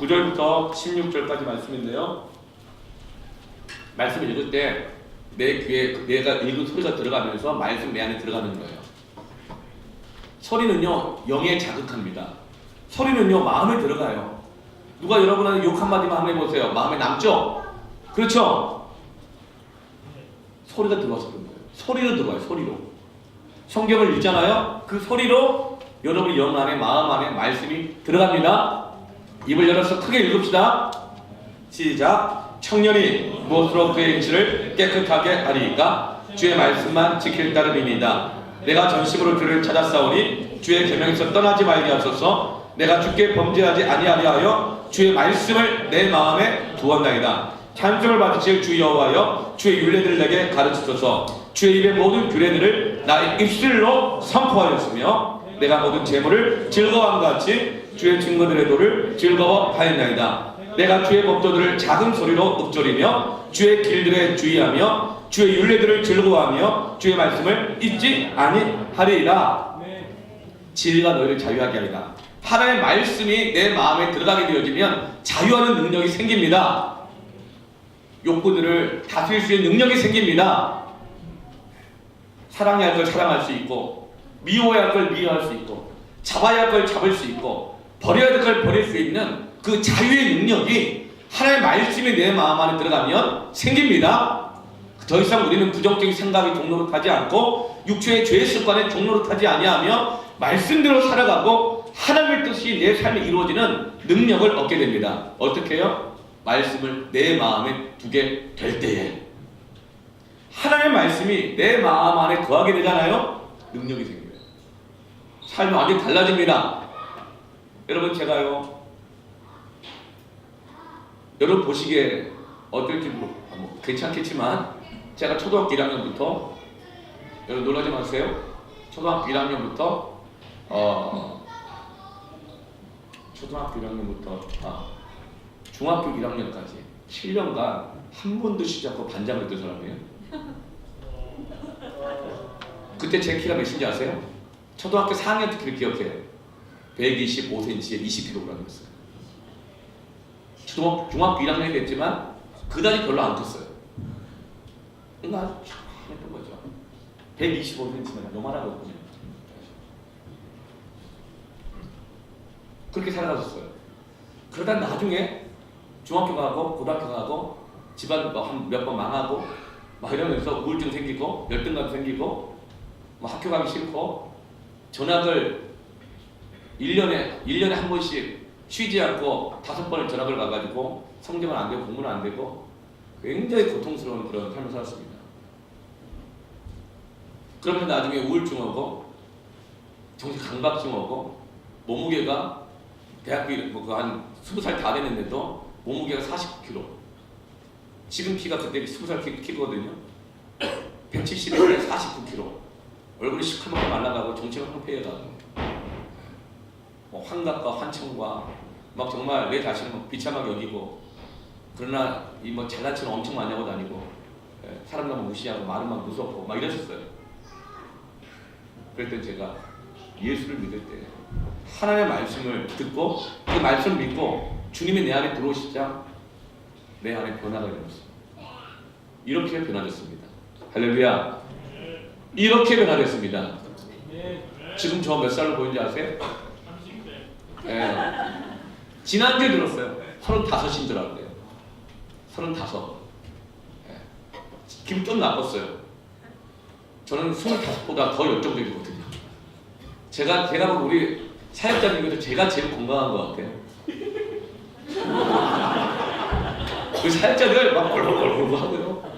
9절부터 16절까지 말씀인데요. 말씀을 읽을 때 내 귀에 내가 읽은 소리가 들어가면서 말씀 내 안에 들어가는 거예요. 소리는요 영에 자극합니다. 소리는요 마음에 들어가요. 누가 여러분한테 욕 한마디만 한번 해보세요. 마음에 남죠? 그렇죠? 소리가 들어와서 그런 거예요. 소리로 들어와요. 소리로. 성경을 읽잖아요. 그 소리로 여러분 영 안에 마음 안에 말씀이 들어갑니다. 입을 열어서 크게 읽읍시다. 시작. 청년이 무엇으로 그의 행실을 깨끗하게 하리이까? 주의 말씀만 지킬 따름이니이다. 내가 전심으로 주를 찾았사오니 주의 계명에서 떠나지 말게 하소서. 내가 주께 범죄하지 아니하려 하여 주의 말씀을 내 마음에 두었나이다. 찬송을 받으실 주 여호와여, 주의 율례들을 내게 가르치소서. 주의 입의 모든 규례들을 나의 입술로 선포하였으며 내가 모든 재물을 즐거워함과 같이 주의 증거들의 도를 즐거워하였나이다. 내가 주의 법도들을 작은 소리로 읊조리며 주의 길들에 주의하며 주의 율례들을 즐거워하며 주의 말씀을 잊지 아니하리이다. 진리가 너희를 자유하게 하리라. 하나님의 말씀이 내 마음에 들어가게 되어지면 자유하는 능력이 생깁니다. 욕구들을 다스릴 수 있는 능력이 생깁니다. 사랑해야 할 걸 사랑할 수 있고, 미워해야 할 걸 미워할 수 있고, 잡아야 할 걸 잡을 수 있고, 버려야 될 걸 버릴 수 있는 그 자유의 능력이 하나님의 말씀이 내 마음 안에 들어가면 생깁니다. 더 이상 우리는 부정적인 생각이 종로로 타지 않고 육체의 죄의 습관에 종로로 타지 아니하며 말씀대로 살아가고 하나님의 뜻이 내 삶에 이루어지는 능력을 얻게 됩니다. 어떻게 해요? 말씀을 내 마음에 두게 될 때에 하나님의 말씀이 내 마음 안에 거하게 되잖아요. 능력이 생겨요. 삶이 완전히 달라집니다. 여러분 제가요, 여러분 보시기에 어떨지 뭐 괜찮겠지만 제가 초등학교 1학년부터 여러분 놀라지 마세요. 초등학교 1학년부터 중학교 1학년까지 7년간 한 번도 쉬지 않고 반장을 했던 사람이에요. 그때 제 키가 몇인지 아세요? 초등학교 4학년 때 키를 기억해요. 125cm에 20kg이었어요. 중학교 1학년이 됐지만 그다지 별로 안 컸어요. 그러니까 아주 참 했던 거죠. 125cm면 요만하거든요. 그렇게 살아가셨어요. 그러다 나중에 중학교 가고 고등학교 가고 집안 몇 번 망하고 막 이러면서 우울증 생기고 열등감 생기고 학교 가기 싫고 전학을 1년에 한 번씩 쉬지 않고 5번을 전학을 가가지고 성적은 안 되고 공부는 안 되고 굉장히 고통스러운 그런 삶을 살았습니다. 그러면 나중에 우울증 오고 정신 강박증 오고 몸무게가 대학교 한 20살 다 됐는데도 몸무게가 49kg. 지금 키가 그때 20살 키거든요. 170에 49kg. 얼굴이 시커멓게 말라가고 정체가 황폐해가고 환각과 환청과 막 정말 내 자신을 막 비참하게 여기고 그러나 이 잘난 체는 엄청 많이 하고 다니고 사람들 막 무시하고 말은 막 무섭고 막 이랬었어요. 그랬더니 제가 예수를 믿을 때 하나님의 말씀을 듣고 그 말씀을 믿고 주님이 내 안에 들어오시자 내 안에 변화가 일어났어요. 이렇게 변화됐습니다. 할렐루야. 이렇게 변화됐습니다. 지금 저 몇 살로 보이는지 아세요? 지난주에 들었어요. 35인 줄 알았대요. 35. 기분 좀 나빴어요. 저는 25보다 더 열정적이거든요. 제가 보면 우리 사역자님 중에서 제가 제일 건강한 것 같아요. 그 사역자들 막 벌벌벌벌 하고요.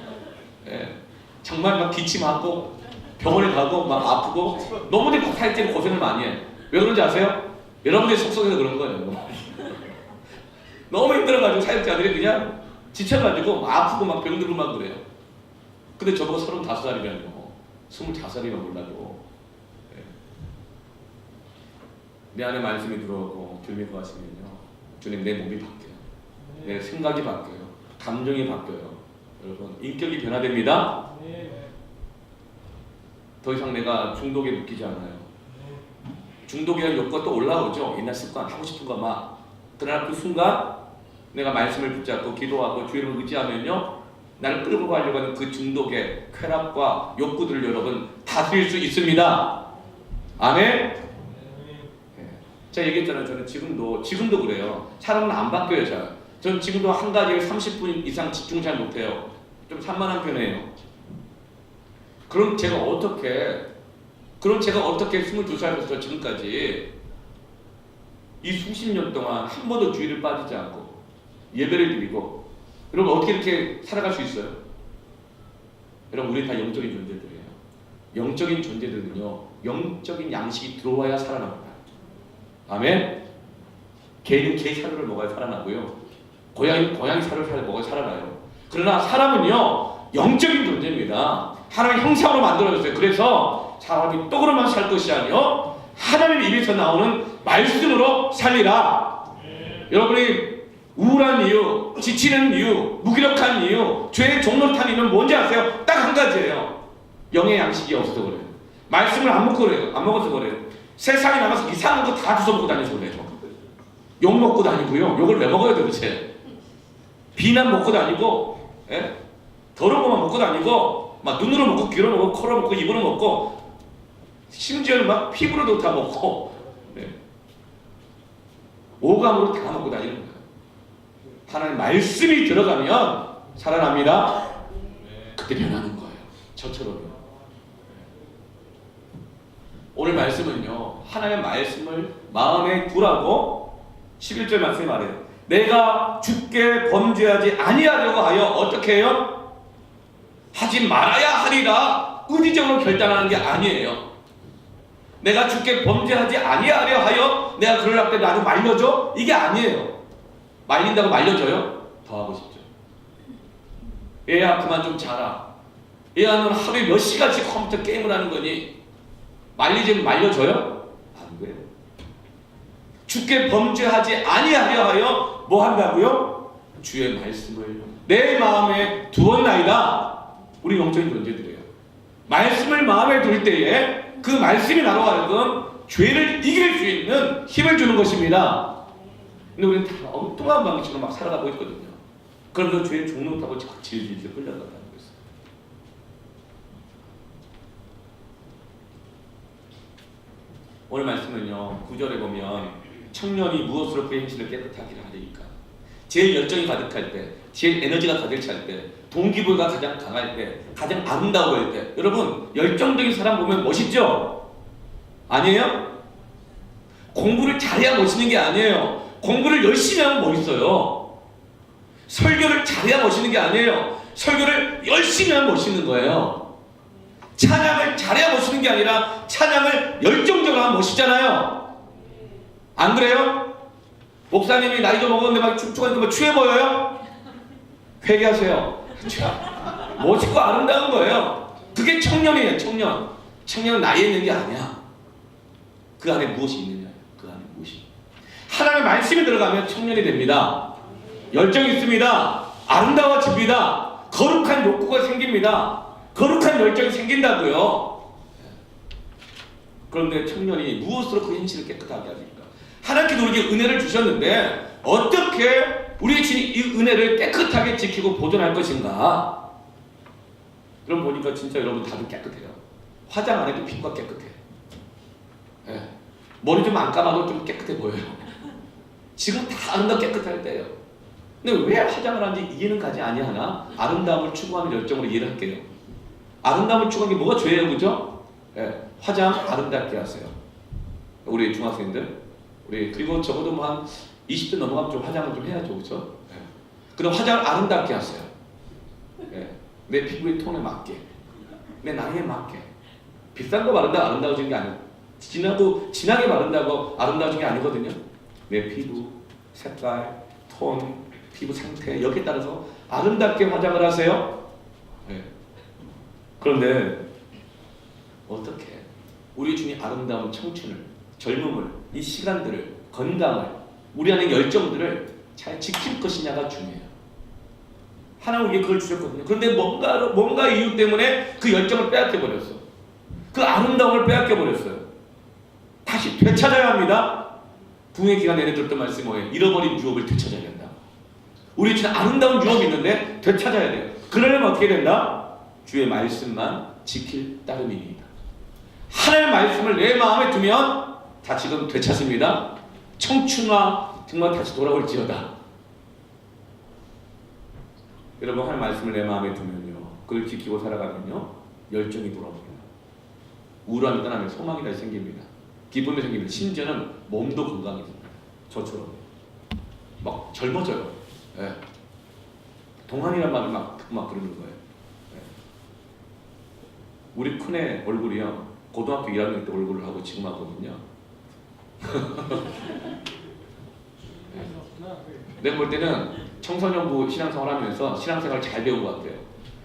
정말 막 기침하고 병원에 가고 막 아프고 너무들 사역자님 고생을 많이 해. 왜 그런지 아세요? 여러분들이 속속해서 그런 거예요. 너무 힘들어가지고 사역자들이 그냥 지쳐가지고 막 아프고 막 병들고 막 그래요. 근데 저보고 35살이라뇨. 25살이면 몰라도 내 안에 말씀이 들어오고 주님이 거하시면요, 주님 내 몸이 바뀌어요. 내 생각이 바뀌어요. 감정이 바뀌어요. 여러분 인격이 변화됩니다. 더 이상 내가 중독에 묶이지 않아요. 중독이라는 욕구가 또 올라오죠. 옛날 습관 하고 싶은 거 막 그러나 그 순간 내가 말씀을 붙잡고 기도하고 주님을 의지하면요, 나를 끌고 가려고 하는 그 중독의 쾌락과 욕구들을 여러분 다스릴 수 있습니다. 아멘. 제가 얘기했잖아요. 저는 지금도 그래요. 사람은 안 바뀌어요. 저는 지금도 한 가지에 30분 이상 집중 잘 못해요. 좀 산만한 편이에요. 그럼 제가 어떻게 22살부터 지금까지 이 수십 년 동안 한 번도 주의를 빠지지 않고 예배를 드리고, 여러분 어떻게 이렇게 살아갈 수 있어요? 여러분 우리 다 영적인 존재들이에요. 영적인 존재들은요, 영적인 양식이 들어와야 살아납니다. 아멘. 개는 개 사료를 먹어야 살아나고요, 고양이 사료를 먹어야 살아나요. 그러나 사람은요, 영적인 존재입니다. 하나님의 형상으로 만들어졌어요. 그래서 사람이 떡으로만 살 것이 아니요, 하나님의 입에서 나오는 말씀으로 살리라. 여러분이 우울한 이유, 지치는 이유, 무기력한 이유, 죄의 종로를 탄 이유는 뭔지 아세요? 딱 한 가지예요. 영의 양식이 없어서 그래요. 말씀을 안 먹어서 그래요. 세상에 나가서 이상한 거 다 주워 먹고 다녀서 그래요. 욕 먹고 다니고요. 욕을 왜 먹어요 도대체? 비난 먹고 다니고, 더러운 것만 먹고 다니고, 막 눈으로 먹고, 귀로 먹고, 코로 먹고, 입으로 먹고, 심지어는 막 피부로도 다 먹고, 오감으로 다 먹고 다니는 거예요. 하나님 말씀이 들어가면 살아납니다. 그때 변하는 거예요. 저처럼요. 오늘 말씀은요, 하나님의 말씀을 마음에 두라고 11절 말씀에 말해요. 내가 주께 범죄하지 아니하려고 하여 어떻게 해요? 하지 말아야 하리라 의지적으로 결단하는 게 아니에요. 내가 주께 범죄하지 아니하려 하여 내가 그러려고 때 나를 말려줘? 이게 아니에요. 말린다고 말려줘요? 더 하고 싶죠. 얘야 그만 좀 자라. 얘야 너는 하루에 몇 시간씩 컴퓨터 게임을 하는 거니? 말리지면 말려줘요? 안 그래요. 주께 범죄하지 아니하려 하여 뭐 한다고요? 주의 말씀을 내 마음에 두었나이다. 우리 영적인 존재들이에요. 말씀을 마음에 둘 때에 그 말씀이 나로 하여금 죄를 이길 수 있는 힘을 주는 것입니다. 근데 우리는 다 엉뚱한 방식으로 막 살아가고 있거든요. 그러면서 죄의 종로 타고 질질 끌려가다는 거예요. 오늘 말씀은요, 9절에 보면 청년이 무엇으로 그 행실을 깨끗하게 하리까? 제일 열정이 가득할 때, 제일 에너지가 가득 찰 때, 동기부여가 가장 강할 때, 가장 아름다울 때, 여러분 열정적인 사람 보면 멋있죠? 아니에요? 공부를 잘해야 멋있는 게 아니에요. 공부를 열심히 하면 멋있어요. 설교를 잘해야 멋있는 게 아니에요. 설교를 열심히 하면 멋있는 거예요. 찬양을 잘해야 멋있는 게 아니라 찬양을 열정적으로 하면 멋있잖아요. 안 그래요? 목사님이 나이 좀 먹었는데 막 축축하니까 막 취해 보여요? 회개하세요. 멋있고 아름다운 거예요. 그게 청년이에요. 청년은 나이에 있는 게 아니야. 그 안에 무엇이 있느냐. 그 안에 무엇이. 하나님의 말씀이 들어가면 청년이 됩니다. 열정이 있습니다. 아름다워집니다. 거룩한 욕구가 생깁니다. 거룩한 열정이 생긴다고요. 그런데 청년이 무엇으로 그 행실을 깨끗하게 하십니까? 하나님께서 우리에게 은혜를 주셨는데 어떻게 우리의 주님 이 은혜를 깨끗하게 지키고 보존할 것인가? 그럼 보니까 진짜 여러분 다들 깨끗해요. 화장 안 해도 피부가 깨끗해. 머리 좀 안 감아도 좀 깨끗해 보여요. 지금 다 아름답게 깨끗할 때예요. 근데 왜 화장을 하는지 이해는 가지 아니하나 아름다움을 추구하는 열정으로 이해를 할게요. 아름다움을 추구하는 게 뭐가 죄예요, 그죠? 화장 아름답게 하세요. 우리 중학생들, 그리고 적어도 뭐 한 20대 넘어가면 좀 화장을 좀 해야죠, 그죠? 그럼 화장을 아름답게 하세요. 내 피부의 톤에 맞게, 내 나이에 맞게. 비싼 거 바른다고 아름다워지는 게 아니고, 진하게 바른다고 아름다워지는 게 아니거든요. 내 피부 색깔, 톤, 피부 상태 여기에 따라서 아름답게 화장을 하세요. 그런데 어떻게 우리 주님 아름다운 청춘을, 젊음을, 이 시간들을, 건강을, 우리 안의 열정들을 잘 지킬 것이냐가 중요해요. 하나님 우리에게 그걸 주셨거든요. 그런데 뭔가 이유 때문에 그 열정을 빼앗겨 버렸어. 그 아름다움을 빼앗겨 버렸어요. 다시 되찾아야 합니다. 부흥의 기간 내내 들었던 말씀이 뭐예요? 잃어버린 유업을 되찾아야 된다. 우리 주는 아름다운 유업이 있는데 되찾아야 돼요. 그러려면 어떻게 된다? 주의 말씀만 지킬 따름이니이다. 하나님의 말씀을 내 마음에 두면 다 지금 되찾습니다. 청춘화 정말 다시 돌아올지어다. 여러분 하나님의 말씀을 내 마음에 두면요, 그걸 지키고 살아가면요, 열정이 돌아옵니다. 우울함이 떠나면 소망이 다시 생깁니다. 기쁨이 생깁니다. 심지어는 몸도 건강해집니다. 저처럼 막 젊어져요. 예. 동안이란 말을 막 그러는 거예요. 예. 우리 큰애 얼굴이요, 고등학교 1학년 때 얼굴을 하고 지금 하거든요. 내가 볼 때는 청소년부 신앙생활 하면서 신앙생활 잘 배운 것 같아요.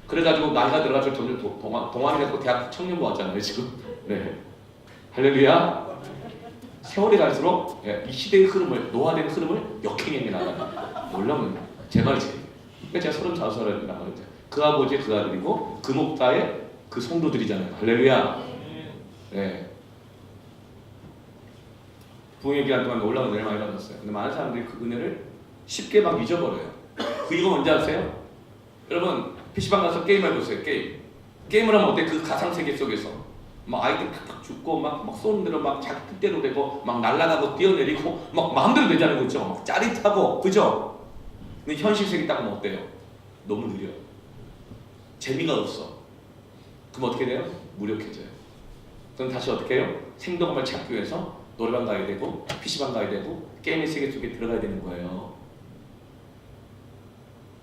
그래가지고 나이가 들어가서 점점 동안이 됐고 대학 청년부 왔잖아요 지금. 네. 할렐루야. 세월이 갈수록 이 시대의 흐름을, 노화된 흐름을 역행해 나가요. 놀라면 제 말이지. 그러니까 제가 35살에 나가는데 그 아버지 그 아들이고 그 목사의 그 성도들이잖아요. 할렐루야. 네. 부흥의 기간 동안 올라온 은혜를 많이 받았어요. 근데 많은 사람들이 그 은혜를 쉽게 막 잊어버려요. 그 이거 뭔지 아세요? 여러분 PC방 가서 게임 해보세요. 게임을 하면 어때? 그 가상세계 속에서 막 아이들 탁탁 죽고 막 쏘는 대로 막 자기 뜻대로 되고 막 날아가고 뛰어내리고 막 마음대로 되자는 거죠. 막 짜릿하고, 그죠? 근데 현실 세계 딱 보면 어때요? 너무 느려요. 재미가 없어. 그럼 어떻게 돼요? 무력해져요. 그럼 다시 어떻게 해요? 생동감을 찾기 위해서 노래방 가야 되고 PC방 가야 되고 게임의 세계 속에 들어가야 되는 거예요.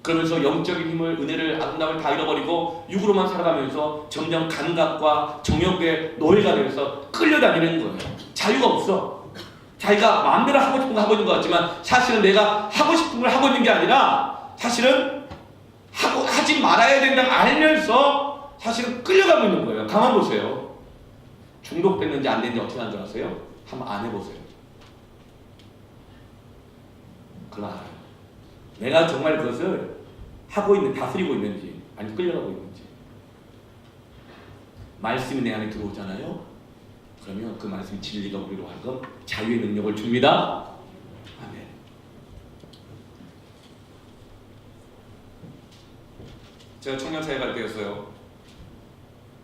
그러면서 영적인 힘을, 은혜를, 아름다움을 다 잃어버리고 육으로만 살아가면서 점점 감각과 정욕의 노예가 되면서 끌려다니는 거예요. 자유가 없어. 자기가 마음대로 하고 싶은 거 하고 있는 것 같지만 사실은 내가 하고 싶은 걸 하고 있는 게 아니라 사실은 하지 말아야 된다고 알면서 사실은 끌려가고 있는 거예요. 가만 보세요. 중독됐는지 안 됐는지 어떻게 하는 줄 아세요? 한번 안 해보세요. 그럼 알아요. 내가 정말 그것을 하고 있는, 다스리고 있는지 아니 끌려가고 있는지. 말씀이 내 안에 들어오잖아요. 그러면 그 말씀 진리가 우리로 하여금 자유의 능력을 줍니다. 아멘. 제가 청년사회 갈 때였어요.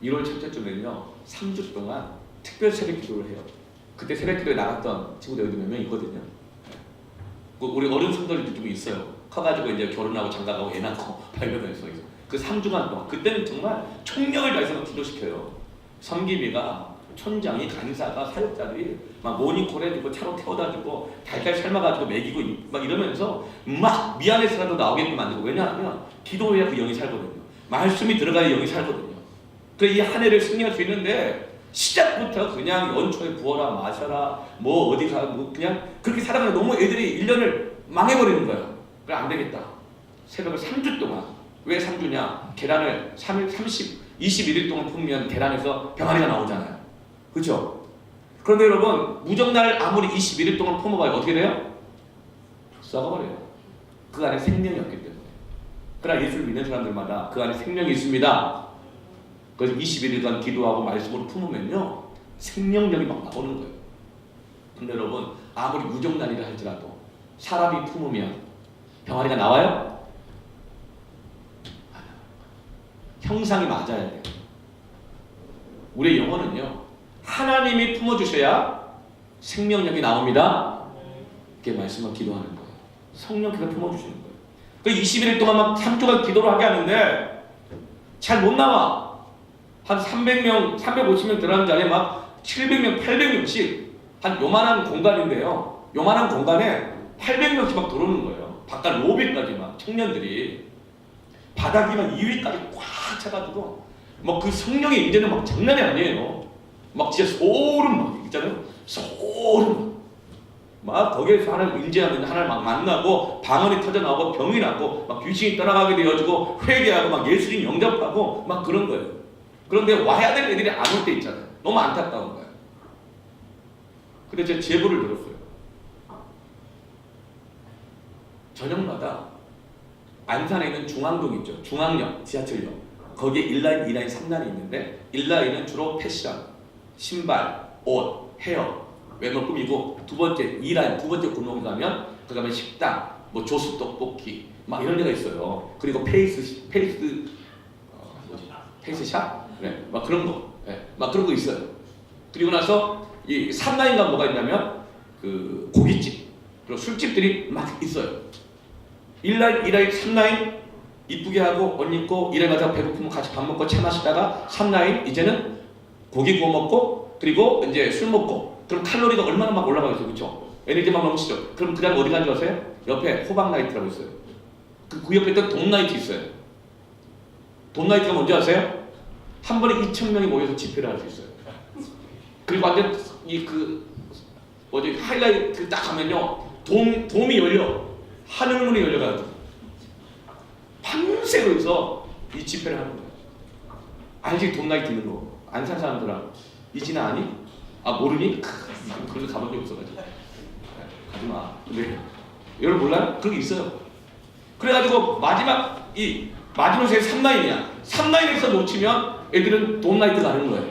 1월 첫째 주면요 3주 동안 특별 새벽 기도를 해요. 그때 새벽 기도에 나갔던 친구들 여기 몇 명 있거든요. 우리 어린 성도들도 좀 있어요. 커가지고 이제 결혼하고 장가가고 애 낳고 이러면서 그 3주간 동안 그때는 정말 총력을 다해서 기도시켜요. 섬기미가, 촌장이, 간사가, 사역자들이 막 모닝콜 해주고 차로 태워다주고 달걀 삶아가지고 먹이고 막 이러면서 막 미안해서라도 나오게끔 만들고. 왜냐하면 기도해야 그 영이 살거든요. 말씀이 들어가야 영이 살거든요. 그래서 이 한 해를 승리할 수 있는데 시작부터 그냥 연초에 부어라 마셔라 뭐 어디 가 뭐 그냥 그렇게 살아가면 너무 애들이 1년을 망해버리는 거예요. 그래 안 되겠다. 새벽을 3주 동안. 왜 3주냐? 계란을 21일 동안 품으면 계란에서 병아리가 나오잖아요. 그렇죠? 그런데 여러분 무정란을 아무리 21일 동안 품어봐요. 어떻게 돼요? 썩어버려요. 그 안에 생명이 없기 때문에. 그러나 예수를 믿는 사람들마다 그 안에 생명이 있습니다. 그래서 21일간 기도하고 말씀으로 품으면요 생명력이 막 나오는 거예요. 근데 여러분 아무리 무정란이라 할지라도 사람이 품으면 병아리가 나와요? 형상이 맞아야 돼요. 우리의 영혼은요 하나님이 품어주셔야 생명력이 나옵니다. 이렇게 말씀만 기도하는 거예요. 성령께서 품어주시는 거예요. 그 21일 동안 막 3주간 기도를 하게 하는데 잘 못 나와. 한 300명, 350명 들어가는 자리에 막 700명, 800명씩 한 요만한 공간인데요. 요만한 공간에 800명씩 막 들어오는 거예요. 바깥 로비까지 막 청년들이 바닥이 막 2위까지 꽉 차가지고 막 그 성령의 임재는 막 장난이 아니에요. 막 진짜 소름 막 있잖아요. 소름 막 거기에서 하나님 임재하면 하나님 막 만나고 방언이 터져 나오고 병이 나고 막 귀신이 떠나가게 되어지고 회개하고 막 예수님 영접하고 막 그런 거예요. 그런데 와야 될 애들이 안 올 때 있잖아요. 너무 안타까운 거예요. 근데 제가 제보를 들었어요. 저녁마다 안산에 있는 중앙동 있죠. 중앙역, 지하철역. 거기에 1라인, 2라인, 3라인이 있는데 1라인은 주로 패션, 신발, 옷, 헤어 외모 꾸미고 두 번째 일할 두 번째 골목에 가면 그 다음에 식당, 뭐 조수 떡볶이 막 이런 데가 있어요. 그리고 페이스샵, 네, 막 그런 거, 네, 막 그런 거 있어요. 그리고 나서 이 3라인가 뭐가 있냐면 그 고깃집, 그리고 술집들이 막 있어요. 1라인, 2라인, 3라인 이쁘게 하고 옷 입고 일에 가서 배고프면 같이 밥 먹고 차 마시다가 3라인 이제는 고기 구워 먹고 그리고 이제 술 먹고 그럼 칼로리가 얼마나 막 올라가겠어요, 그렇죠? 에너지 막 넘치죠. 그럼 그다음 어디 간지 아세요? 옆에 호박 나이트라고 있어요. 그 옆에 또 돈 나이트 있어요. 돈 나이트가 뭔지 아세요? 한 번에 2,000명이 모여서 집회를 할 수 있어요. 그리고 완전 하이라이트 딱 하면요, 돔이 열려, 하늘문이 열려가지고 밤새 거기서 이 집회를 하는 거예요. 알지? 돔 나이트 있는 거. 안 산 사람들아, 이지는 아니? 아 모르니? 그런 데 가본 적 없어가지고 가지마. 근데 여러분 몰라요? 그런 게 있어요. 그래가지고 마지막 세에 3라인이야. 3라인에서 놓치면 애들은 돔 나이트 가는 거예요.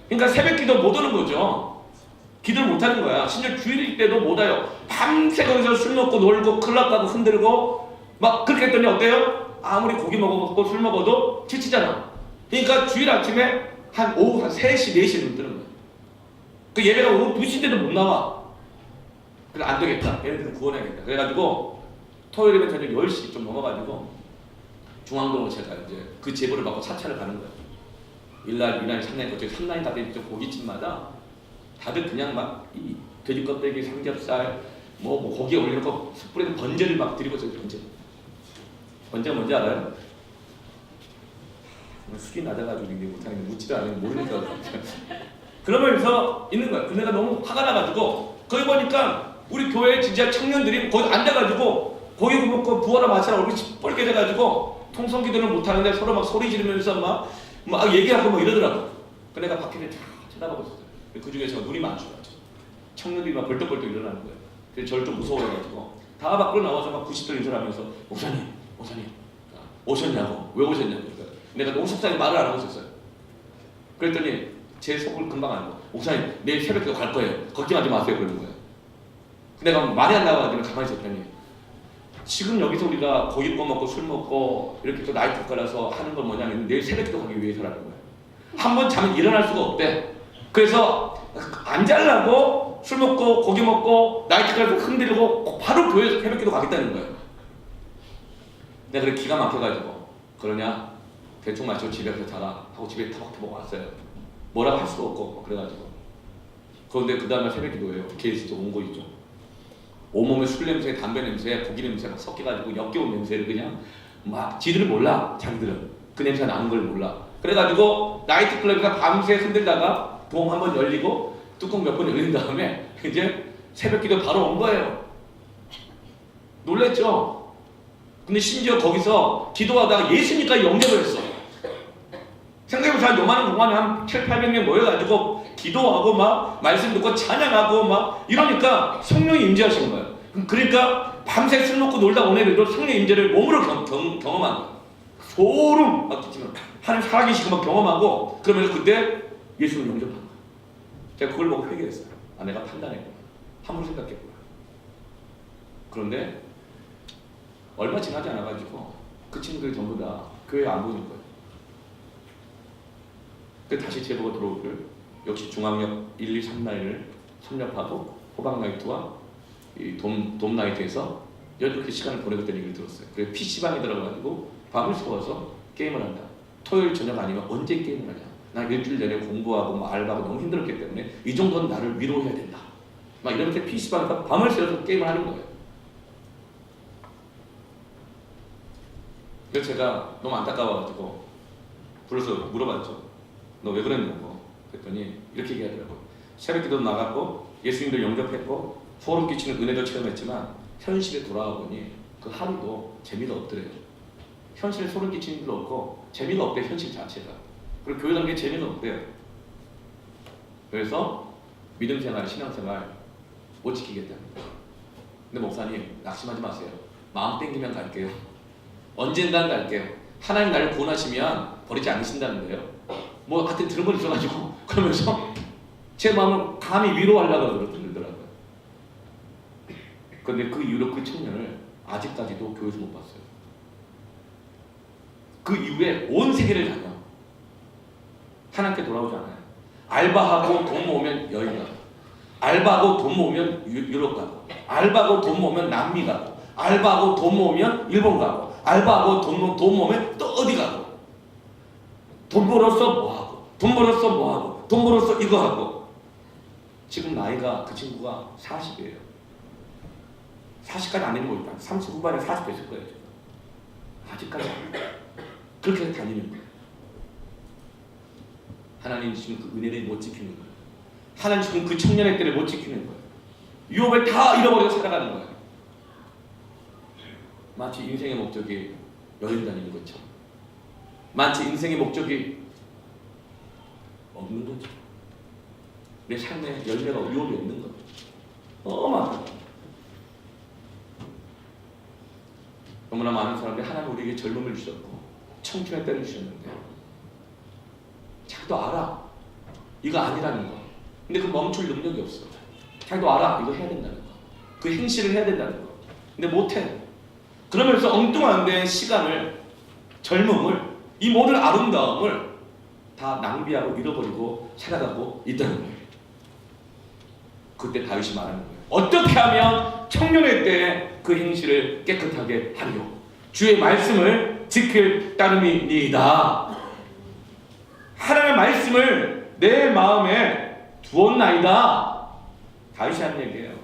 그러니까 새벽 기도 못 오는 거죠. 기도를 못 하는 거야. 심지어 주일일 때도 못 와요. 밤새 거기서 술 먹고 놀고 클럽 가고 흔들고 막 그렇게 했더니 어때요? 아무리 고기 먹고 술 먹어도 지치잖아. 그러니까 주일 아침에 오후 한 3시, 4시에 눈 뜨는 거야. 그 예배가 오후 2시인데도 못 나와. 그래 안 되겠다. 얘네들은 구원해야겠다. 그래가지고 토요일이면 저녁 10시 좀 넘어가지고 중앙동으로 제가 이제 그 제보를 받고 사찰을 가는 거예요. 1날, 2날, 3날, 그쪽 3날 다들 고깃집마다 다들 그냥 막 이 돼지 껍데기, 삼겹살, 뭐 고기에 올리는 거 숯불에서 번제를 막 드리고 있어요. 번제 뭔지 알아요? 숙이 낮아가지고 이게 못하는 묻지도 않으면 모르니까 그러면서 있는 거야. 근데 내가 너무 화가 나가지고 거기 보니까 우리 교회 진짜 청년들이 거기 앉아가지고 고기 먹고 부어라 마시라 얼굴이 시뻘게 돼가지고 통성기도를 못하는데 서로 막 소리 지르면서 막 얘기하고 막 이러더라고. 그 내가 밖에 쫙 쳐다보고 있었어요. 그 중에서 눈이 마주쳐가지고 청년들이 막 벌떡벌떡 일어나는 거예요. 그래서 저를 좀 무서워해가지고 다 밖으로 나와서 막 90도 인사하면서 목사님 오셨냐고, 왜 오셨냐고. 내가 너무 속상해 말을 안 하고 있었어요. 그랬더니 제 속을 금방 알고 목사님 내일 새벽에 갈 거예요. 걱정하지 마세요. 그러는 거예요. 내가 말이 안 나와가지고 가만히 있었더니 지금 여기서 우리가 고기 구워 먹고 술 먹고 이렇게 또 나이트 가라서 하는 건 뭐냐면 내일 새벽기도 가기 위해서라는 거예요. 한 번 자면 일어날 수가 없대. 그래서 안 자려고 술 먹고 고기 먹고 나이트 가서 흔들고 바로 교회에서 새벽기도 가겠다는 거예요. 내가 그래 기가 막혀가지고 그러냐 대충 마시고 집에 가서 자라 하고 집에 타박타박 왔어요. 뭐라고 할 수도 없고 그래가지고 그런데 그 다음에 새벽기도예요. 계속 온 거 있죠. 온몸에 술 냄새, 담배 냄새, 고기 냄새 막 섞여가지고 역겨운 냄새를 그냥 막 지들은 몰라. 자기들은 그 냄새 나는 걸 몰라. 그래가지고 나이트클럽에서 밤새 흔들다가 돔 한번 열리고 뚜껑 몇 번 열린 다음에 이제 새벽기도 바로 온 거예요. 놀랬죠? 근데 심지어 거기서 기도하다가 예수님까지 영접을 했어. 생각해보세요. 요만한 공간에 한 700~800명 모여가지고 기도하고 막 말씀 듣고 찬양하고 막 이러니까 성령이 임재하시는 거예요. 그러니까 밤새 술 먹고 놀다 온 애들도 성령 임재를 몸으로 경험한 거예요. 소름 막 끼치면 하나님 살아계시고 막 경험하고 그러면서 그때 예수를 영접한 거예요. 제가 그걸 보고 회개했어요. 아 내가 판단했구나. 함부로 생각했구나. 그런데 얼마 지나지 않아가지고 그 친구들이 전부 다 교회에 안 보이는 거예요. 그 다시 제보가 들어오기를 역시 중앙역 1, 2, 3라인을 섭렵하고 호박나이트와 이 돔나이트에서 이렇게 시간을 보내겠다는 얘기를 들었어요. 그래서 PC방에 들어가가지고 밥을 세워서 게임을 한다. 토요일 저녁 아니면 언제 게임을 하냐. 나 일주일 내내 공부하고 뭐 알바하고 너무 힘들었기 때문에 이 정도는 나를 위로해야 된다. 막 이렇게 PC방에서 밤을 새워서 게임을 하는 거예요. 그래서 제가 너무 안타까워가지고 불러서 물어봤죠. 너 왜 그랬냐고. 그랬더니 이렇게 얘기하더라고요. 새벽기도 나갔고 예수님도 영접했고 소름 끼치는 은혜도 체험했지만 현실에 돌아와 보니 그 하루도 재미가 없더래요. 현실에 소름 끼치는 일도 없고 재미가 없대. 현실 자체가. 그리고 교회 단계에 재미가 없대요. 그래서 믿음생활, 신앙생활 못 지키겠다는 거예요. 근데 목사님 낙심하지 마세요. 마음 땡기면 갈게요. 언젠간 갈게요. 하나님 나를 구원하시면 버리지 않으신다는데요. 뭐 하여튼 들은 건 있어가지고 그러면서 제 마음을 감히 위로하려고 그러더라고요. 그런데 그 이후로 그 청년을 아직까지도 교회에서 못 봤어요. 그 이후에 온 세계를 다녀. 하나님께 돌아오지 않아요. 알바하고 돈 모으면 여행 가고, 알바하고 돈 모으면 유럽 가고, 알바하고 돈 모으면 남미 가고, 알바하고 돈 모으면 일본 가고, 알바하고 돈 모으면 또 어디 가고, 돈 벌어서 뭐 하고, 돈 벌어서 뭐 하고, 돈 벌어서 이거 하고. 지금 나이가 그 친구가 40이에요. 40까지 안 되는 거니까 30 후반에 40 됐을 거예요. 지금. 아직까지 그렇게 다니는 거예요. 하나님 주신 그 은혜를 못 지키는 거예요. 하나님 주신 그 청년의 때를 못 지키는 거예요. 유업을 다 잃어버리고 살아가는 거예요. 마치 인생의 목적이 여행 다니는 것처럼, 마치 인생의 목적이 없는 거죠. 내 삶의 열매가 유업이 없는 거예요. 어마어마한. 너무나 많은 사람들이 하나님 우리에게 젊음을 주셨고 청춘의 때를 주셨는데 자기도 알아. 이거 아니라는 거. 근데 그 멈출 능력이 없어. 자기도 알아. 이거 해야 된다는 거. 그 행실을 해야 된다는 거. 근데 못해. 그러면서 엉뚱한데 시간을, 젊음을, 이 모든 아름다움을 다 낭비하고 잃어버리고 살아가고 있다는 거예요. 그때 다윗이 말하는 거예요. 어떻게 하면 청년의 때에 그 행실을 깨끗하게 하리요. 주의 말씀을 지킬 따름이니이다. 하나님의 말씀을 내 마음에 두었나이다. 다윗이 하는 얘기예요.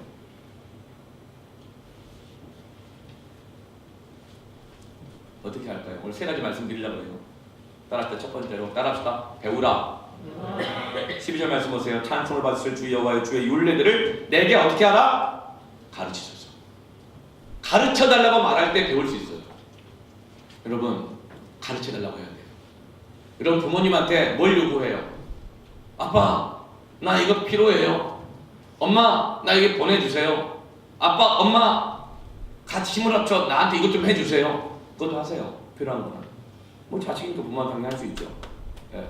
어떻게 할까요? 오늘 세 가지 말씀드리려고 해요. 따라합시다. 첫 번째로 따라합시다. 배우라. 12절 말씀 보세요. 찬송을 받으실 주 여호와의 주의 율례들을 내게 어떻게 하라? 가르치소서. 가르쳐달라고 말할 때 배울 수 있어요. 여러분, 가르쳐달라고 해야 돼요. 여러분, 부모님한테 뭘 요구해요? 아빠, 나 이거 필요해요. 엄마, 나 이거 보내주세요. 아빠, 엄마, 같이 힘을 합쳐 나한테 이것 좀 해주세요. 그것도 하세요. 필요한 거는. 뭐 자식이니까 부모한테 당연히 할 수 있죠. 예.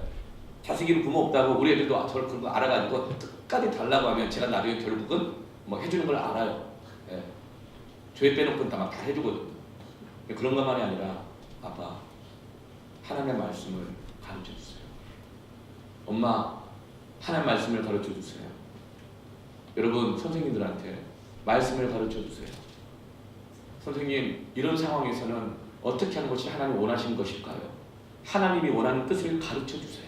자식이 부모 없다고 우리 애들도 저를 그런 거 알아가지고 끝까지 달라고 하면 제가 나중에 결국은 뭐 해주는 걸 알아요. 예. 죄 빼놓고는 다 해주거든요. 그런 것만이 아니라 아빠, 하나님의 말씀을 가르쳐 주세요. 엄마, 하나님의 말씀을 가르쳐 주세요. 여러분, 선생님들한테 말씀을 가르쳐 주세요. 선생님, 이런 상황에서는 어떻게 하는 것이 하나님 원하시는 것일까요? 하나님이 원하는 뜻을 가르쳐 주세요.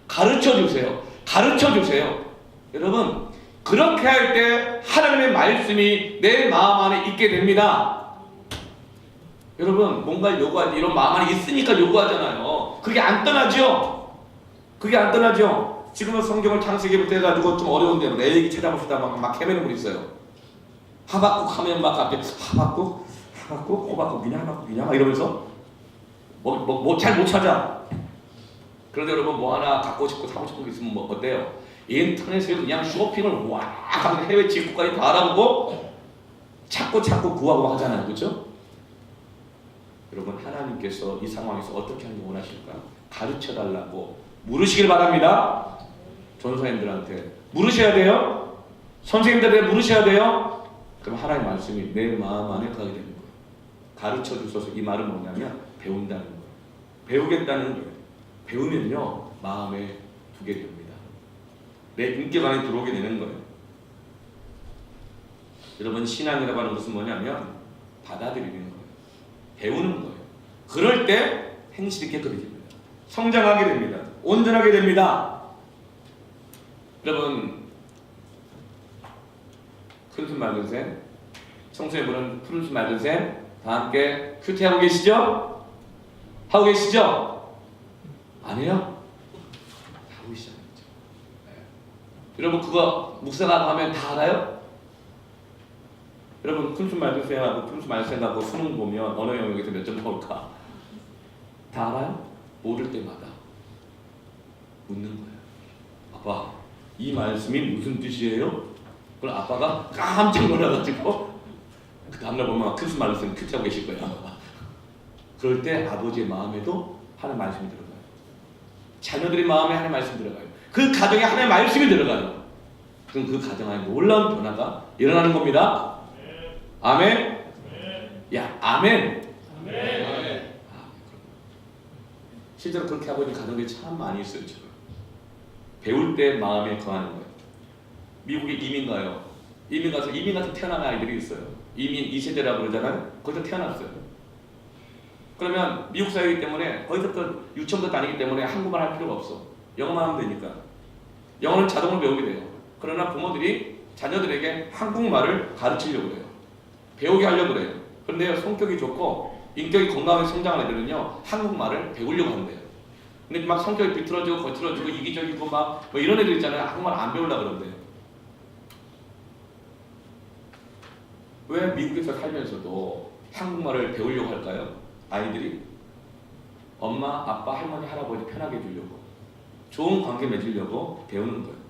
가르쳐 주세요. 가르쳐 주세요. 여러분, 그렇게 할 때 하나님의 말씀이 내 마음 안에 있게 됩니다. 여러분, 뭔가를 요구할 때 이런 마음 안에 있으니까 요구하잖아요. 그게 안 떠나죠? 그게 안 떠나죠? 지금은 성경을 창세기부터 해가지고 좀 어려운데 내 얘기 찾아봅시다 막 헤매는 분 있어요. 하박국 하면 막 앞에 하박국, 호박국이냐 하박국이냐 막 이러면서 잘 못 찾아. 그런데 여러분, 뭐 하나 갖고 싶고 사고 싶은 게 있으면 뭐 어때요? 인터넷에 그냥 쇼핑을 와 하면 해외 직구까지 다 알아보고 찾고 구하고 하잖아요. 그렇죠? 여러분, 하나님께서 이 상황에서 어떻게 하는 게 원하실까? 가르쳐달라고 물으시길 바랍니다. 전사님들한테 물으셔야 돼요. 선생님들한테 물으셔야 돼요. 그럼 하나님의 말씀이 내 마음 안에 가게 되는 거예요. 가르쳐 주셔서, 이 말은 뭐냐면 배운다는 거예요. 배우겠다는 거예요. 배우면요, 마음에 두게 됩니다. 내 인격 안에 들어오게 되는 거예요. 여러분, 신앙이라고 하는 것은 뭐냐면 받아들이는 거예요. 배우는 거예요. 그럴 때 행실이 깨끗해집니다. 성장하게 됩니다. 온전하게 됩니다. 여러분, 푸른숲 맑은 샘, 청소년분은 푸른숲 맑은 샘 다 함께 큐티하고 계시죠? 하고 계시죠? 아니에요? 하고 계시잖아요. 네. 여러분, 그거 묵상하고 하면 다 알아요? 여러분, 푸른숲 맑은 샘하고 푸른숲 맑은 샘하고 수능 보면 언어 영역에서 몇 점 나올까? 다 알아요? 모를 때마다 묻는 거예요. 아빠, 이 말씀이 무슨 뜻이에요? 그럼 아빠가 깜짝 놀라가지고 그 다음날 보면 큰 말로 쓰면 큐티하고 계실 거예요. 그럴 때 아버지의 마음에도 하나님 말씀이 들어가요. 자녀들의 마음에 하나님 말씀이 들어가요. 그 가정에 하나님 말씀이 들어가요. 그럼 그 가정 안에 놀라운 변화가 일어나는 겁니다. 아멘. 야, 아멘. 실제로 그렇게 하고 있는 가정들이 참 많이 있어요. 지금 배울 때 마음에 거하는 거예요. 미국에 이민 가요. 이민 가서 태어난 아이들이 있어요. 이민 2세대라고 그러잖아요. 거기서 태어났어요. 그러면 미국 사회이기 때문에 거기서부터 유치원도 다니기 때문에 한국말 할 필요가 없어. 영어만 하면 되니까. 영어는 자동으로 배우게 돼요. 그러나 부모들이 자녀들에게 한국말을 가르치려고 그래요. 배우게 하려고 그래요. 그런데 성격이 좋고 인격이 건강하게 성장한 애들은요, 한국말을 배우려고 한대요. 근데 막 성격이 비틀어지고 거칠어지고 이기적이고 막 뭐 이런 애들 있잖아요. 한국말 안 배우려고 그런대요. 왜 미국에서 살면서도 한국말을 배우려고 할까요? 아이들이 엄마, 아빠, 할머니, 할아버지 편하게 해주려고, 좋은 관계 맺으려고 배우는 거예요.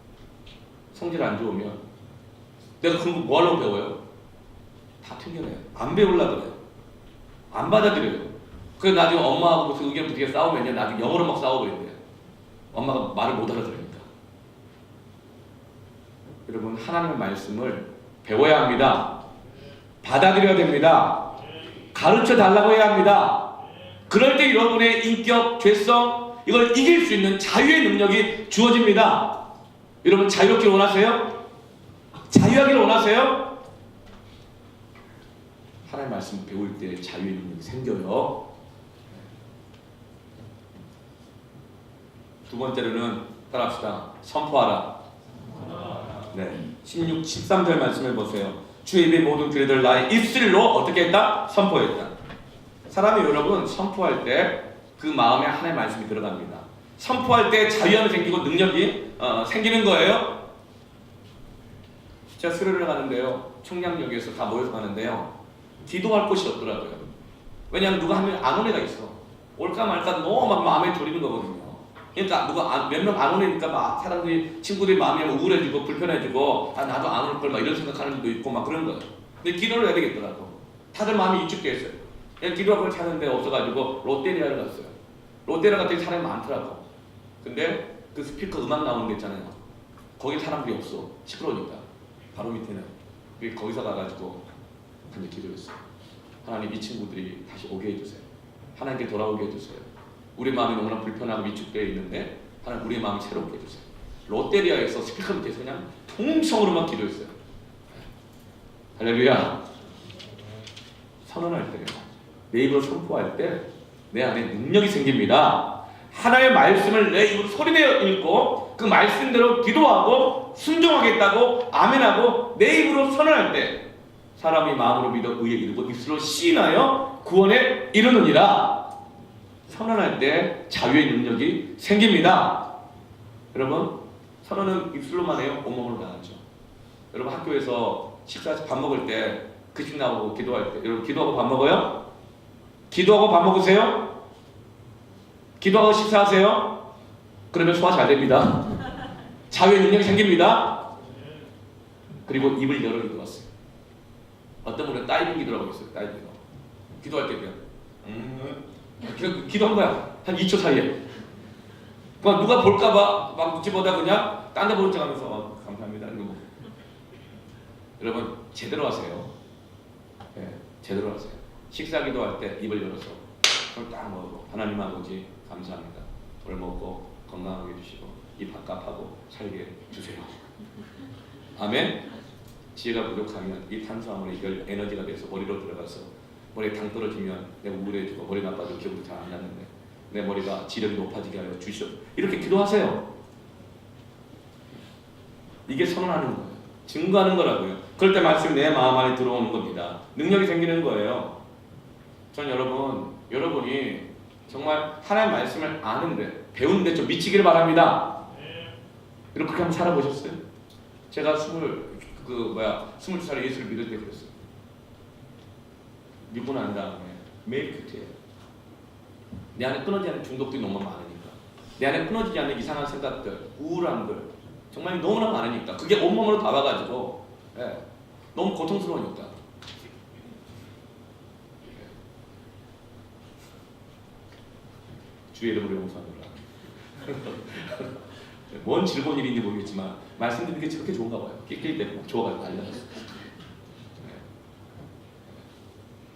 성질 안 좋으면 내가 그런 거 뭐 하려고 배워요? 다 튕겨내요. 안 배우려고 그래요. 안 받아들여요. 그래서 나중에 엄마하고 무슨 의견 부딪혀 싸우면요, 나중에 영어로 막 싸워버린대요. 엄마가 말을 못 알아들으니까. 여러분, 하나님의 말씀을 배워야 합니다. 받아들여야 됩니다. 가르쳐 달라고 해야 합니다. 그럴 때 여러분의 인격, 죄성, 이걸 이길 수 있는 자유의 능력이 주어집니다. 여러분, 자유롭기를 원하세요? 자유하기를 원하세요? 하나님의 말씀 배울 때 자유의 능력이 생겨요. 두 번째로는 따라합시다. 선포하라. 네, 16, 13절 말씀을 보세요. 주의 입의 모든 귀를 나의 입술로 어떻게 했다? 선포했다. 사람이 여러분 선포할 때 그 마음에 하나님의 말씀이 들어갑니다. 선포할 때 자유함이 생기고 능력이 생기는 거예요. 제가 수련을 가는데요, 청량역에서 다 모여서 가는데요, 기도할 곳이 없더라고요. 왜냐하면 누가 한 명 안 온 애가 있어. 올까 말까 너무 막 마음에 졸이는 거거든요. 그러니까 누가 몇 명 안 오니까 막 사람들이, 친구들이 마음이 우울해지고 불편해지고, 아 나도 안 올 걸 막 이런 생각하는 일도 있고 막 그런 거예요. 근데 기도를 해야 되겠더라고. 다들 마음이 위축돼 있어요. 그냥 기도학을 찾는 데 없어가지고 롯데리아를 갔어요. 롯데리아 갔더니 사람이 많더라고. 근데 그 스피커 음악 나오는 데 있잖아요. 거기 사람들이 없어. 시끄러우니까. 바로 밑에는. 거기서 가가지고 근데 기도했어요. 하나님, 이 친구들이 다시 오게 해주세요. 하나님께 돌아오게 해주세요. 우리 마음이 너무나 불편하고 위축되어 있는데 하나님, 우리 마음이 새롭게 해주세요. 롯데리아에서 스피커 밑에서 그냥 통성으로만 기도했어요. 할렐루야. 선언할 때요, 내 입으로 선포할 때 내 안에 능력이 생깁니다. 하나님의 말씀을 내 입으로 소리내어 읽고 그 말씀대로 기도하고 순종하겠다고 아멘하고 내 입으로 선언할 때 사람이 마음으로 믿어 의에 이르고 입술로 시인하여 구원에 이르느니라. 선언할 때 자유의 능력이 생깁니다. 여러분, 선언은 입술로만 해요? 온몸으로 다 하죠. 여러분, 학교에서 식사해서 밥 먹을 때 급식 나오고 기도할 때, 여러분 기도하고 밥 먹어요? 기도하고 밥 먹으세요? 기도하고 식사하세요? 그러면 소화 잘 됩니다. 자유의 능력이 생깁니다. 그리고 입을 열어 기도하세요. 어떤 분은 다이빙 기도라고 있어요. 다이빙 기도. 기도할 때 그냥 기도한 거야. 한 2초 사이에. 그냥 누가 볼까봐 막 눈치 보다 그냥 딴 데 보는 척 하면서 감사합니다. 이러고. 여러분, 제대로 하세요. 네, 제대로 하세요. 식사 기도할 때 입을 열어서 손을 딱 먹고, 하나님 아버지 감사합니다. 오늘 먹고 건강하게 해주시고 입 밥값하고 살게 해주세요. 아멘. 지혜가 부족하면 이 탄수화물이 이걸 에너지가 돼서 머리로 들어가서 머리에 당 떨어지면 내가 우울해지고 머리 나빠지고 기억도 잘 안 나는데 내 머리가 지력이 높아지게 하여 주시오. 이렇게 기도하세요. 이게 선언하는 거예요. 증거하는 거라고요. 그럴 때 말씀이 내 마음 안에 들어오는 겁니다. 능력이 생기는 거예요. 전 여러분이 정말 하나님의 말씀을 아는데 배우는데 좀 미치기를 바랍니다. 이렇게 한번 살아보셨어요? 제가 22살에 예수를 믿을 때 그랬어요. 믿고 난 다음에 매일 큐트해요. 내 안에 끊어지지 않는 중독들이 너무 많으니까, 내 안에 끊어지지 않는 이상한 생각들, 우울함들 정말 너무나 많으니까, 그게 온몸으로 다 와가지고 너무 고통스러우니까. 주의 이름으로 용서하노라. 뭔 즐거운 일인지 모르겠지만 말씀 듣는 게 저렇게 좋은가 봐요. 낄낄 때막 좋아가지고 난리 났어요.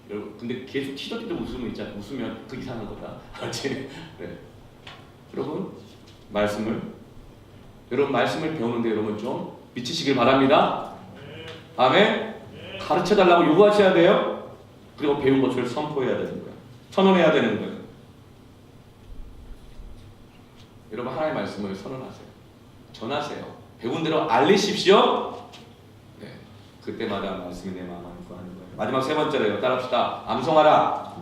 여러분, 근데 계속 티적티적 웃으면 있잖아요. 웃으면 그 이상한 거다. 알지? 네. 여러분, 여러분 말씀을 배우는데 여러분 좀 미치시길 바랍니다. 아멘. 가르쳐 달라고 요구하셔야 돼요. 그리고 배운 것을 선포해야 되는 거예요. 선언해야 되는 거예요. 여러분, 하나님의 말씀을 선언하세요. 전하세요. 배운 대로 알리십시오. 네. 그때마다 말씀이 내 마음 안에 거하는 거예요. 마지막 세 번째로요. 따라합시다. 암송하라.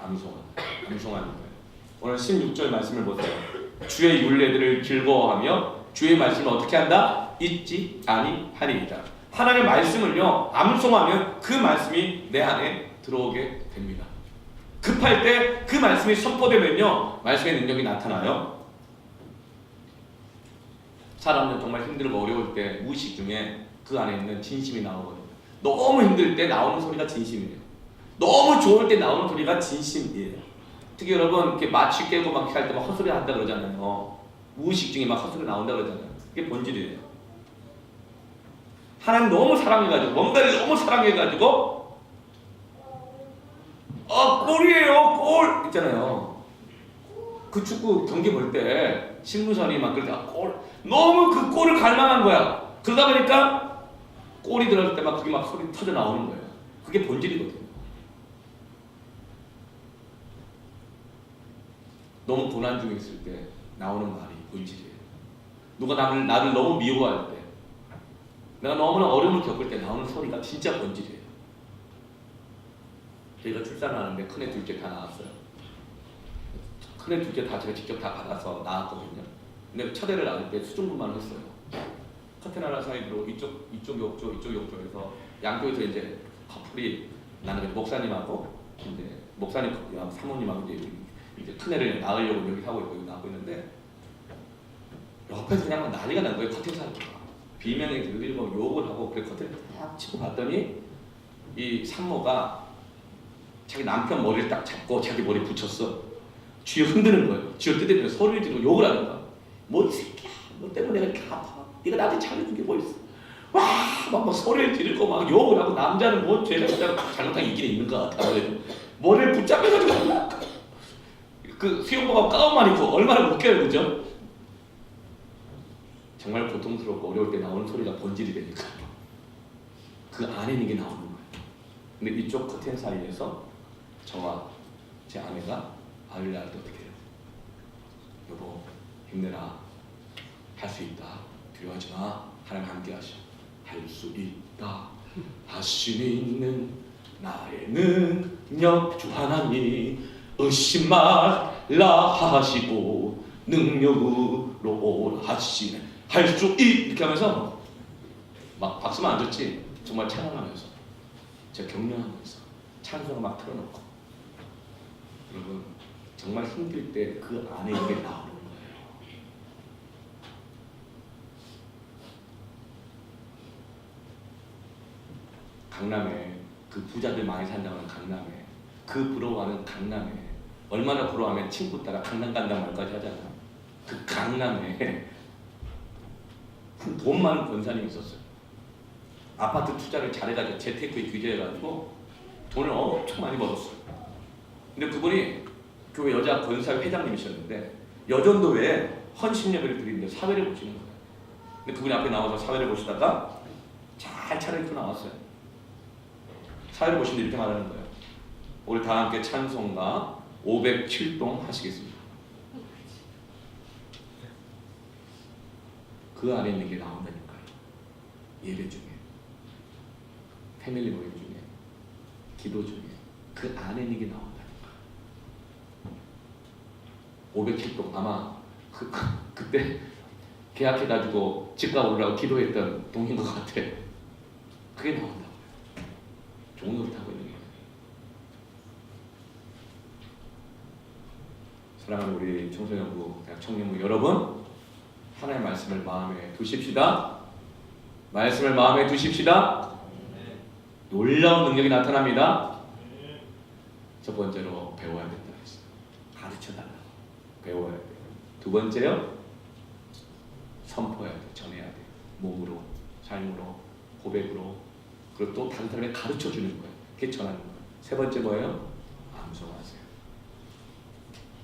암송하는 거예요. 오늘 16절 말씀을 보세요. 주의 율례들을 즐거워하며 주의 말씀을 어떻게 한다? 잊지 아니하리이다. 하나님의 말씀을요, 암송하면 그 말씀이 내 안에 들어오게 됩니다. 급할 때 그 말씀이 선포되면요, 말씀의 능력이 나타나요. 사람은 정말 힘들고 어려울 때 무의식 중에 그 안에 있는 진심이 나오거든요. 너무 힘들 때 나오는 소리가 진심이에요. 너무 좋을 때 나오는 소리가 진심이에요. 특히 여러분, 이렇게 마취 깨고 막 할 때 막 헛소리 한다 그러잖아요. 무의식 중에 막 헛소리 나온다 그러잖아요. 그게 본질이에요. 하나님 너무 사랑해가지고, 뭔가를 너무 사랑해가지고, 골이에요, 골! 있잖아요. 그 축구 경기 볼 때, 신문선이 막 그럴 때, 골! 너무 그 골을 갈망한 거야. 그러다 보니까, 골이 들어갈 때 막 그게 막 소리 터져 나오는 거예요. 그게 본질이거든요. 너무 고난 중에 있을 때 나오는 말이 본질이에요. 누가 나를 너무 미워할 때, 내가 너무나 어려움을 겪을 때 나오는 소리가 진짜 본질이에요. 저희가 출산을 하는데 큰애 둘째 다 나왔어요. 큰애 둘째 다 제가 직접 다 받아서 나왔거든요. 근데 첫애를 낳을 때 수중분만을 했어요. 커튼 하나 사이로 이쪽 욕조, 이쪽 욕조에서 양쪽에서 이제 커플이, 나는 목사님하고 이제 목사님 사모님하고 이제 큰애를 낳으려고 여기 하고 있고 낳고 있는데, 옆에서 그냥 난리가 난 거예요. 커튼 사이로 비명이 들리고 욕을 하고, 그래 커튼을 딱 치고 봤더니 이 산모가 자기 남편 머리를 딱 잡고 자기 머리에 붙였어. 쥐어 흔드는 거예요. 쥐어 뜯으면서 소리를 지르고 욕을 하는 거야. 뭐 이 새끼야, 너 때문에 내가 이렇게 아파. 네가 나한테 잘해준 게 뭐 있어? 와, 막 소리를 지르고 막 욕을 하고, 남자는 뭐 죄가 잘못한 있긴 있는 것 같아. 머리를 붙잡혀가지고 그 수영복하고 가운만 입고 얼마나 웃겨요, 그죠? 정말 고통스럽고 어려울 때 나오는 소리가 본질이 되니까 그 안에 있는 게 나오는 거예요. 근데 이쪽 커튼 사이에서 저와 제 아내가 아이를 낳을 때 어떻게 해요? 여보, 힘내라. 할 수 있다. 두려워하지 마. 하나님 함께 하셔. 할 수 있다. 하심 있는 나의 능력 주 하나님 의심 말라 하시고 능력으로 오라 하시네. 할 수 이렇게 하면서 막 박수만 안 쳤지, 정말 찬양하면서, 제가 격려하면서 찬송을 막 틀어놓고. 여러분, 정말 힘들 때 그 안에 있는 게 나오는 거예요. 강남에 그 부자들 많이 산다고 하는 강남에, 그 부러워하는 강남에, 얼마나 부러워하면 친구 따라 강남 간다는 말까지 하잖아요. 그 강남에 돈 많은 권사님이 있었어요. 아파트 투자를 잘해가지고 재테크에 규제해가지고 돈을 엄청 많이 벌었어요. 근데 그분이 교회 여자 권사회 회장님이셨는데, 여전도회에 헌신 예배를 드리는데 사회를 보시는 거예요. 근데 그분이 앞에 나와서 사회를 보시다가 잘 차려입고 나왔어요. 사회를 보시는데 이렇게 말하는 거예요. 우리 다 함께 찬송가 507동 하시겠습니다. 그 안에 있는 게 나온다니까요. 예배 중에, 패밀리 모임 중에, 기도 중에 그 안에 있는 게 나온다니까요. 507동 아마 그때 계약해가지고 집값 올라고 기도했던 동인 것 같아. 그게 나온다고요. 좋은 노릇 하고 있는 거예요. 사랑하는 우리 청소년부, 대학 청년부 여러분, 하나님의 말씀을 마음에 두십시다. 말씀을 마음에 두십시다. 놀라운 능력이 나타납니다. 첫 번째로 배워야 된다 했어요. 가르쳐달라고. 배워야 돼요. 두 번째요, 선포해야 돼. 전해야 돼. 몸으로, 삶으로, 고백으로. 그리고 또 다른 사람에게 가르쳐 주는 거예요. 그게 전하는 거예요. 세 번째 뭐예요? 암송하세요.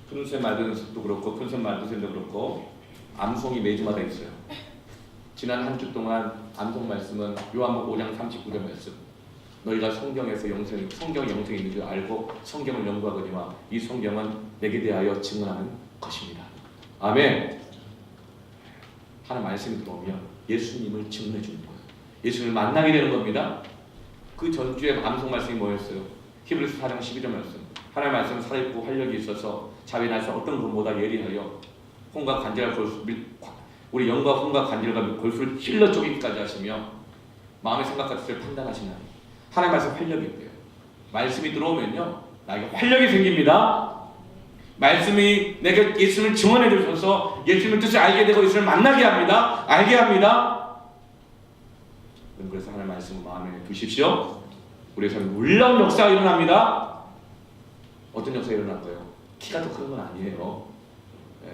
큰손 말도생도 그렇고 큰손 말도생도 그렇고 암송이 매주마다 있어요. 지난 한 주 동안 암송 말씀은 요한복음 5장 39절 말씀. 너희가 성경에서 성경에 영생이 있는 줄 알고 성경을 연구하거니와 이 성경은 내게 대하여 증언하는 것입니다. 아멘. 하나 말씀이 들어오면 예수님을 증언해 주는 거예요. 예수님을 만나게 되는 겁니다. 그 전주에 암송 말씀이 뭐였어요? 히브리서 4장 12절 말씀. 하나님 말씀은 살아있고 활력이 있어서 자비 나서 어떤 것보다 예리하여 혼과 관절과 골수 우리 영과 혼과 관절과 골수를 찔러 쪼개기까지 하시며 마음의 생각과 뜻을 판단하시는 하나님 말씀 활력이 있대요. 말씀이 들어오면요 나에게 활력이 생깁니다. 말씀이 내게 예수님을 증언해 주셔서 예수님의 뜻을 알게 되고 예수님을 만나게 합니다. 알게 합니다. 그래서 하나님 말씀을 마음에 두십시오. 우리 삶에 놀라운 역사가 일어납니다. 어떤 역사가 일어날 거예요? 키가 더 큰 건 아니에요. 네.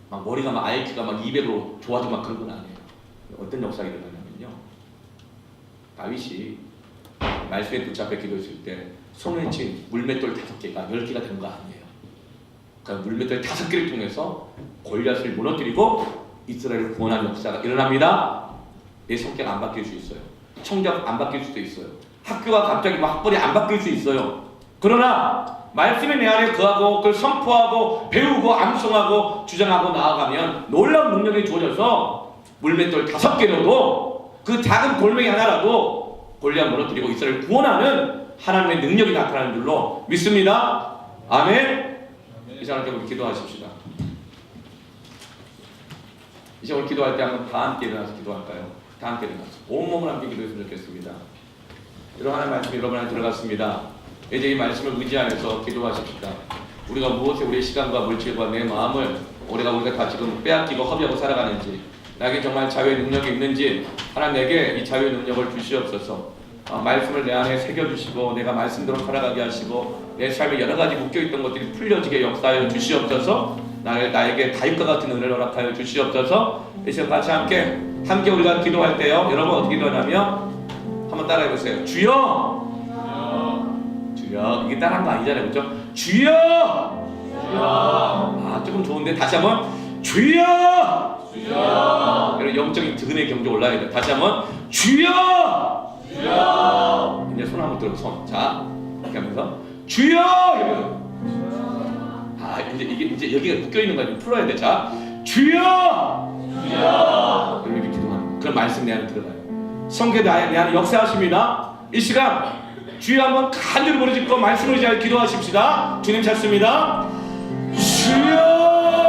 막 머리가 막 IQ가 막 200으로 좋아지고 막 그런 건 아니에요. 어떤 역사가 일어나냐면요. 다윗이 말씀에 붙잡혀 기도했을 때 손에 쥔 물맷돌 5개가 10개가 된 거 아니에요. 그러니까 물맷돌 5개를 통해서 골리앗을 무너뜨리고 이스라엘을 구원하는 역사가 일어납니다. 내 성격 안 바뀔 수 있어요. 청력 안 바뀔 수도 있어요. 학교가 갑자기 막 학벌이 안 바뀔 수 있어요. 그러나 말씀이 내 안에 거하고 그걸 선포하고 배우고 암송하고 주장하고 나아가면 놀라운 능력이 주어져서 물맷돌 5개로도 그 작은 돌멩이 하나라도 골리앗 무너뜨리고 이스라엘을 구원하는 하나님의 능력이 나타나는 줄로 믿습니다. 아멘. 이 시간에 우리 기도하십시다. 이제 오늘 기도할 때 한번 다 함께 일어나서 기도할까요? 다 함께 일어나서 온몸을 함께 기도했으면 좋겠습니다. 여러분 하나님 말씀이 여러분 안에 들어갔습니다. 이제 이 말씀을 의지하면서 기도하십시다. 우리가 무엇에 우리의 시간과 물질과 내 마음을 우리가 다 지금 빼앗기고 허비하고 살아가는지 나에게 정말 자유의 능력이 있는지 하나님 내게 이 자유의 능력을 주시옵소서. 말씀을 내 안에 새겨주시고 내가 말씀대로 살아가게 하시고 내 삶에 여러 가지 묶여있던 것들이 풀려지게 역사하여 주시옵소서. 나에게 다윗과 같은 은혜를 허락하여 주시옵소서. 이 시간 같이 함께 우리가 기도할 때요 여러분 어떻게 기도하냐면 한번 따라해보세요. 주여 주여. 이게 따라한 거 아니잖아요, 그렇죠? 주여 주여. 조금 좋은데 다시 한번 주여 주여. 여러분 영적인 득은의 경제 올라야 돼요. 다시 한번 주여 주여. 이제 손 한번 들어. 손. 자 이렇게 하면서 주여. 이제 여기가 묶여 있는 거 좀 풀어야 돼. 자 주여 주여. 이렇게 기도하는 그런 말씀 내 안에 들어가요. 성경 내 안에 역사하십니다. 이 시간 주여 한번 간절히 부르짖고 말씀을 잘 기도하십시다. 주님 찾습니다. 주여.